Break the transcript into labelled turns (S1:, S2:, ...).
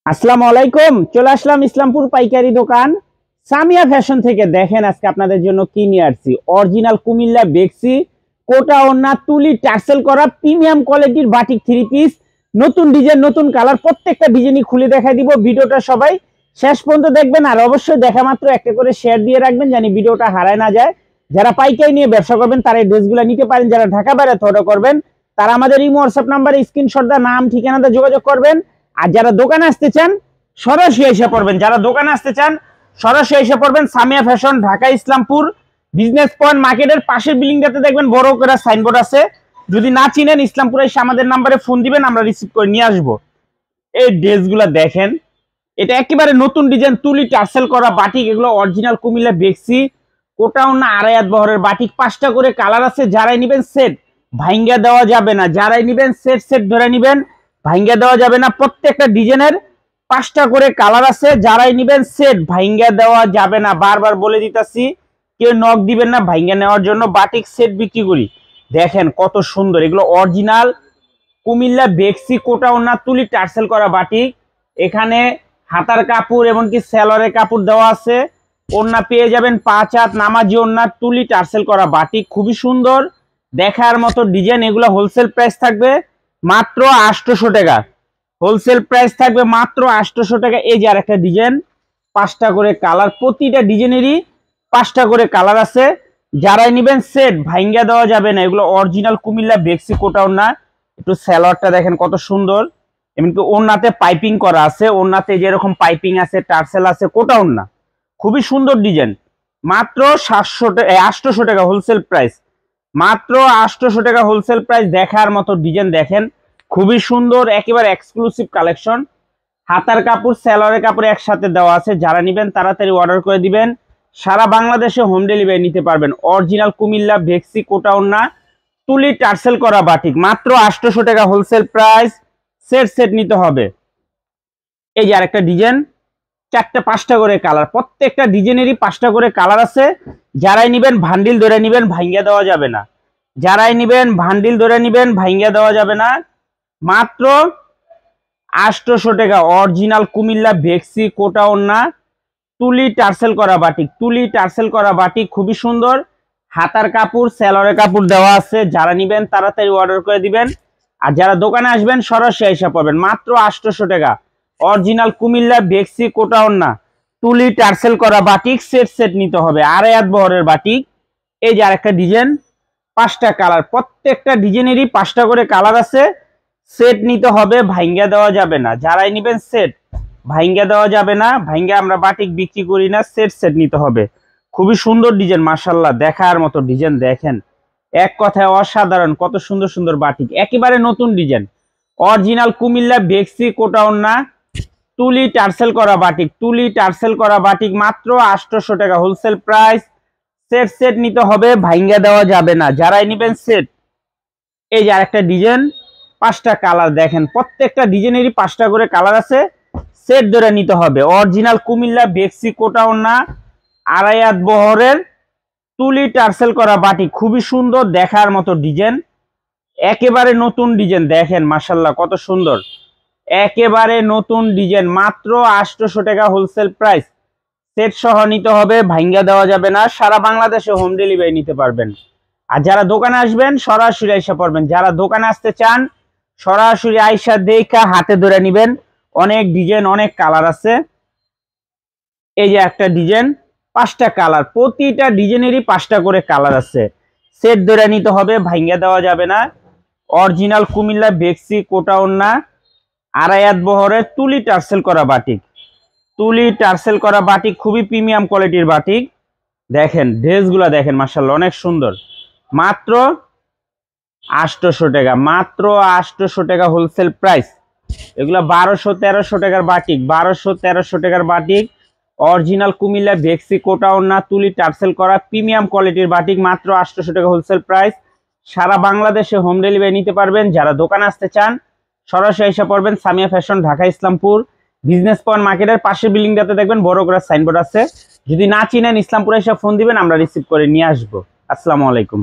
S1: আসসালামু আলাইকুম। চলে আসলাম ইসলামপুর পাইকারি দোকান সামিয়া ফ্যাশন থেকে। দেখেন আজকে আপনাদের জন্য কি নিয়ে আসছি। অরিজিনাল কুমিল্লা বেক্সি কোটা ওন্না তুলি টার্সেল করা প্রিমিয়াম কোয়ালিটির বাটিক থ্রি পিস, নতুন ডিজাইন নতুন কালার, প্রত্যেকটা ডিজাইনই খুলে দেখাই দিব। ভিডিওটা সবাই শেষ পর্যন্ত দেখবেন, আর অবশ্যই দেখা মাত্র একটা করে শেয়ার দিয়ে রাখবেন জানি ভিডিওটা হারায় না যায়। যারা পাইকারি নিয়ে ব্যবসা করবেন তারা এই ড্রেসগুলো নিতে পারেন। যারা ঢাকা বাইরে অর্ডার করবেন তারা আমাদের ইমো হোয়াটসঅ্যাপ নাম্বারে স্ক্রিনশট দা নাম ঠিকানাতে যোগাযোগ করবেন। আর যারা দোকানে আসতে চান সরাসরি এসে পড়বেন, Samia fashion, Dhaka Islampur business point মার্কেটের পাশের বিল্ডিংটাতে দেখবেন বড় করে সাইনবোর্ড আছে। যদি না চিনেন ইসলামপুরে এসে আমাদের নাম্বারে ফোন দিবেন, আমরা রিসিভ করে নিয়ে আসবো। এই ড্রেসগুলো দেখেন, এটা একেবারে নতুন ডিজাইন তুলি টার্সেল করা বাটিক। এগুলো অরিজিনাল কুমিল্লা বেক্সি কোটা ওন্না আড়াই হাত বহরের বাটিক। 5টা করে কালার আছে। যারাই নিবেন সেট ভাঙ্গা দেওয়া যাবে না, যারাই নিবেন সেট সেট ধরে নিবেন, ভাঙ্গা দেওয়া যাবে না। প্রত্যেকটা ডিজাইনের 5টা করে কালার আছে। যারাই নিবেন সেট ভাঙ্গা দেওয়া যাবে না, বারবার বলে দিতেছি, কেউ নক দিবেন না ভাঙ্গা নেওয়ার জন্য। বাটিক সেট বিক্রি করি। দেখেন কত সুন্দর, এগুলো অরিজিনাল কুমিল্লা বেক্সি কোটা ওন্না তুলি টার্সেল করা বাটিক। এখানে হাতার কাপড় এমনকি সেলরের কাপড় দেওয়া আছে। ওন্না পেয়ে যাবেন 5 হাত নামাজি ওন্না তুলি টার্সেল করা বাটিক, খুবই সুন্দর দেখার মতো ডিজাইন। এগুলো হোলসেল প্রাইস থাকবে মাত্র 800 টাকা। হোলসেল প্রাইস থাকবে মাত্র 800 টাকা। এই যে আরেকটা ডিজাইন, 5টা করে কালার, প্রতিটা ডিজাইনেরই 5টা করে কালার আছে। যারাই নিবেন সেট ভাঙ্গা দেওয়া যাবে না। এগুলো অরিজিনাল কুমিল্লা বেক্সি কোটা ওন্না। একটু সেলরটা দেখেন কত সুন্দর, এমনকি ওন্নাতে পাইপিং করা আছে। ওন্নাতে যেরকম পাইপিং আছে, টার্সেল আছে, কোটা ওন্না, খুবই সুন্দর ডিজাইন। মাত্র 800 টাকা হোলসেল প্রাইস, মাত্র 800 টাকা হোলসেল প্রাইস। দেখার মতো ডিজাইন দেখেন, খুবই সুন্দর, একেবারে এক্সক্লুসিভ কালেকশন। হাতার কাপড় সেলরের কাপড় একসাথে দেওয়া আছে। যারা নিবেন তাড়াতাড়ি অর্ডার করে দিবেন। সারা বাংলাদেশে হোম ডেলিভারি নিতে পারবেন। অরিজিনাল কুমিল্লা বেক্সি কোটা ওন্না তুলি টার্সেল করা বাটিক, মাত্র 800 টাকা হোলসেল প্রাইস। সেট সেট নিতে হবে। এই যে আরেকটা ডিজাইন, 5টা করে কালার, প্রত্যেকটা ডিজাইনেরই 5টা করে কালার আছে। যারাই নিবেন ভান্ডিল ধরে নিবেন, ভাঙ্গা দেওয়া যাবে না। যারাই নিবেন ভান্ডিল ধরে নিবেন, ভাঙ্গা দেওয়া যাবে না। মাত্র 800 টাকা অরিজিনাল কুমিল্লা বেক্সি কোটা ওন্না তুলি টার্সেল করা বাটিক, তুলি টার্সেল করা বাটিক, খুবই সুন্দর। হাতার কাপড় সেলরের কাপড় দেওয়া আছে। যারা নিবেন তাড়াতাড়ি অর্ডার করে দিবেন। আর যারা দোকানে আসবেন সরাসরি এসে পাবেন। মাত্র 800 টাকা অরিজিনাল কুমিল্লা বেক্সি কোটা ওন্না তুলি টার্সেল করা বাটিক। সেট সেট নিতে হবে, আড়াই হাত বহরের বাটিক। এই যে আরেকটা ডিজাইন, 5টা কালার, প্রত্যেকটা ডিজাইনেরই 5টা করে কালার আছে। সেট নিতে হবে, ভাঙ্গা দেওয়া যাবে না। যারাই নিবেন সেট ভাঙ্গা দেওয়া যাবে না, ভাঙ্গা আমরা বাটিক বিক্রি করি না। সেট সেট নিতে হবে। খুবই সুন্দর ডিজাইন, মাশাআল্লাহ দেখার মতো ডিজাইন। দেখেন এক কথায় অসাধারণ, কত সুন্দর সুন্দর বাটিক, একেবারে নতুন ডিজাইন। অরিজিনাল কুমিল্লা বেক্সি কোটা ওন্না তুলি টার্সেল করা বাটিক, তুলি টার্সেল করা বাটিক, মাত্র 800 টাকা হোলসেল প্রাইস। সেট সেট নিতে হবে, ভাঙ্গা দেওয়া যাবে না। যারাই নিবেন সেট। এই যে আরেকটা ডিজাইন, 5টা কালার, দেখেন প্রত্যেকটা ডিজাইনেরই 5টা করে কালার আছে। সেট ধরে নিতে হবে। অরিজিনাল কুমিল্লা বেক্সি কোটা ওন্না আড়াই হাত বহরের তুলি টার্সেল করা বাটিক, খুবই সুন্দর দেখার মতো ডিজাইন, একেবারে নতুন ডিজাইন। দেখেন মাশাআল্লাহ কত সুন্দর, একেবারে নতুন ডিজাইন। মাত্র 800 টাকা হোলসেল প্রাইস। সেট সহ নিতে হবে, ভাঙ্গা দেওয়া যাবে না। সারা বাংলাদেশে হোম ডেলিভারি নিতে পারবেন। আর যারা দোকানে আসবেন সরাসরি আইসা পড়বেন। যারা দোকানে আসতে চান সরাসরি আইসা দেখা হাতে ধরে নিবেন। অনেক ডিজাইন অনেক কালার আছে। এই যে একটা ডিজাইন, 5টা কালার, প্রতিটা ডিজাইনেরই 5টা করে কালার আছে। সেট ধরে নিতে হবে, ভাঙ্গা দেওয়া যাবে না। অরিজিনাল কুমিল্লা বেক্সি কোটা ওন্না আড়াই হাত বহরের তুলি টার্সেল করা বাটিক, তুলি টার্সেল করা বাটিক, খুবই প্রিমিয়াম কোয়ালিটির বাটিক। দেখেন ড্রেসগুলা দেখেন মাশাআল্লাহ অনেক সুন্দর। মাত্র 800 টাকা, মাত্র 800 টাকা হোলসেল প্রাইস। এগুলা 1200-1300 টাকার বাটিক, 1200-1300 টাকার বাটিক। অরিজিনাল কুমিল্লা বেক্সি কোটা ওন্না তুলি টার্সেল করা প্রিমিয়াম কোয়ালিটির বাটিক, মাত্র 800 টাকা হোলসেল প্রাইস। সারা বাংলাদেশে হোম ডেলিভারি নিতে পারবেন। যারা দোকানে আসতে চান সরাসরি এসে পড়বেন। Samia fashion, Dhaka Islampur business point মার্কেটের পাশের বিল্ডিংটাতে দেখবেন বড় করে সাইনবোর্ড আছে। যদি না চিনেন ইসলামপুরে এসে ফোন দিবেন, আমরা রিসিভ করে নিয়ে আসবো। আসসালামু আলাইকুম।